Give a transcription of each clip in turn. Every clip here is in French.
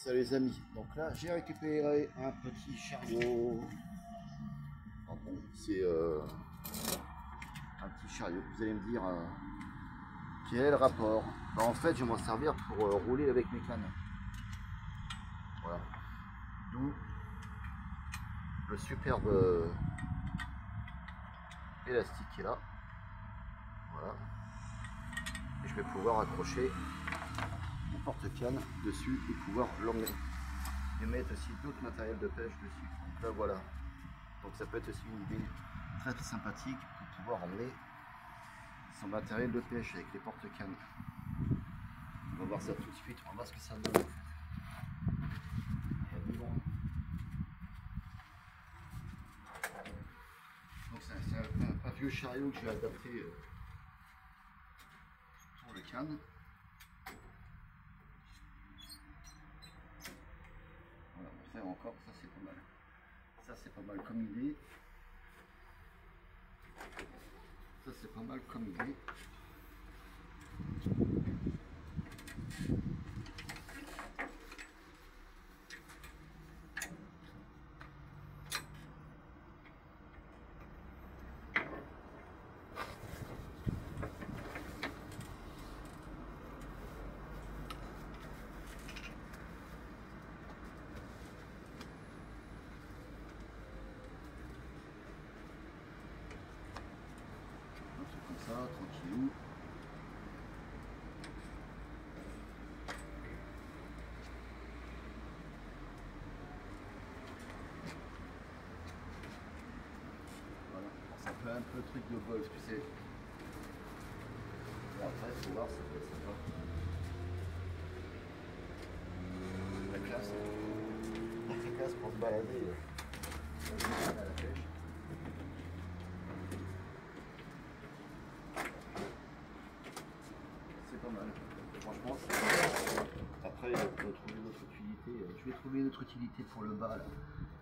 Salut les amis, donc là j'ai récupéré un petit chariot. Alors bon, c'est un petit chariot, vous allez me dire quel est le rapport. En fait je vais m'en servir pour rouler avec mes cannes. Voilà. D'où le superbe élastique qui est là. Voilà. Et je vais pouvoir accrocher mon porte-canne dessus et pouvoir l'emmener. Et mettre aussi d'autres matériels de pêche dessus. Donc là voilà. Donc ça peut être aussi une idée très sympathique pour pouvoir emmener son matériel de pêche avec les porte-cannes. On va voir ça tout de suite, on va voir ce que ça donne. Il y a du vent. Donc c'est un vieux chariot que j'ai adapté pour les cannes. Voilà, on fait encore, ça c'est pas mal. Ça c'est pas mal comme idée. Ça c'est pas mal comme idée. Comme ça, tranquillou. Voilà, ça fait un peu truc de golf, tu sais. Et après, il faut voir, ça peut être sympa. La classe. La classe pour se balader à la pêche. C'est pas mal. Franchement, c'est pas mal. Après, je vais trouver d'autres utilités. Je vais trouver d'autres utilités pour le bas là.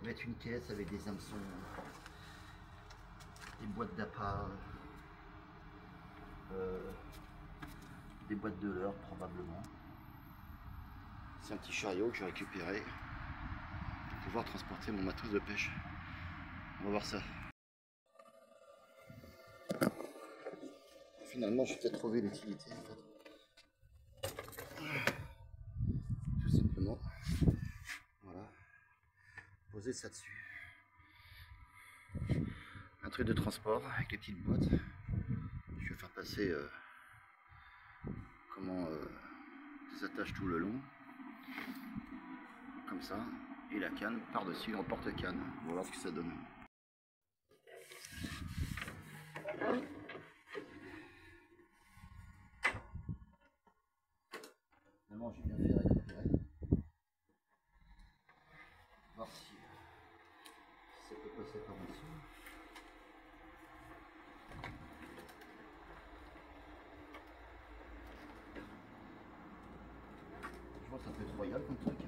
Mettre une caisse avec des hameçons, des boîtes d'appât, des boîtes de leurre probablement. C'est un petit chariot que j'ai récupéré pour pouvoir transporter mon matos de pêche. On va voir ça. Finalement, j'ai peut-être trouvé l'utilité en fait. Tout simplement. Voilà. Poser ça dessus. Un truc de transport avec les petites boîtes. Je vais faire passer des attaches tout le long. Comme ça. Et la canne par-dessus en porte-canne. On va voir ce que ça donne. Finalement, j'ai bien fait récupérer. Voir si ça peut passer par en dessous. Je vois que ça peut être royal comme truc.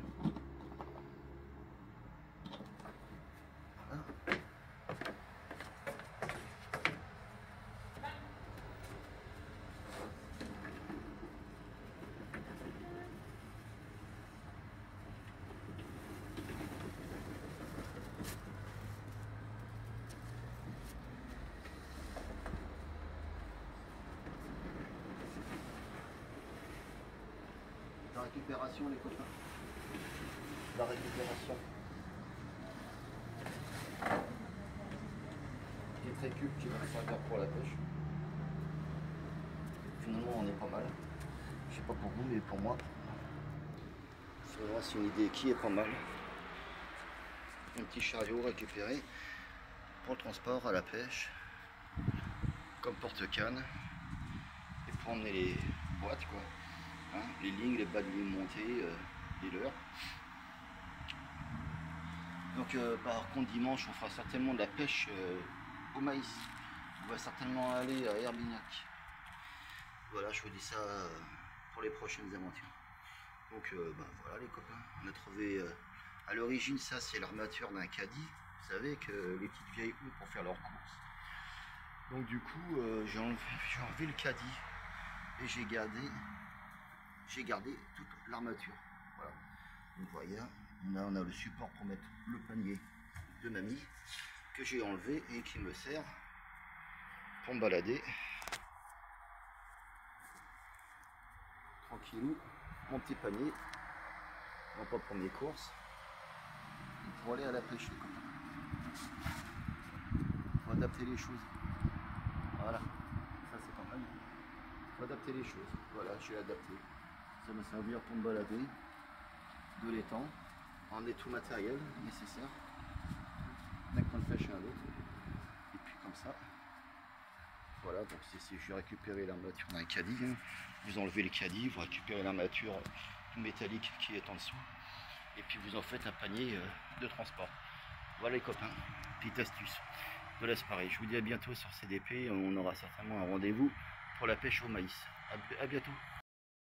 Voilà. La récupération les copains. La récupération. Des trécules qui vont servir pour la pêche. Finalement on est pas mal. Je sais pas pour vous mais pour moi. C'est une idée qui est pas mal. Un petit chariot récupéré pour le transport à la pêche. Comme porte-canne. Et pour emmener les boîtes quoi. Hein, les lignes, les bas de ligne montées, les leurres. Donc par contre dimanche on fera certainement de la pêche au maïs. On va certainement aller à Herbignac. Voilà, je vous dis ça pour les prochaines aventures. Donc voilà les copains, on a trouvé à l'origine ça c'est l'armature d'un caddie. Vous savez que les petites vieilles houes pour faire leurs courses. Donc du coup j'ai enlevé le caddie et j'ai gardé toute l'armature. Voilà. Donc voilà, on a le support pour mettre le panier de mamie que j'ai enlevé et qui me sert pour me balader tranquillou, mon petit panier, non pas pour mes courses, pour aller à la pêche. Faut adapter les choses. Voilà, ça c'est pas mal. Faut adapter les choses. Voilà, j'ai adapté. Ça va servir pour me balader de l'étang, emmener tout le matériel nécessaire d'un coin de pêche à l'autre. Et puis comme ça. Voilà, donc si je vais récupérer l'armature d'un caddie, hein. Vous enlevez le caddie, vous récupérez l'armature métallique qui est en dessous, et puis vous en faites un panier de transport. Voilà les copains, petite astuce. Je vous laisse pareil. Je vous dis à bientôt sur CDP, on aura certainement un rendez-vous pour la pêche au maïs. À bientôt.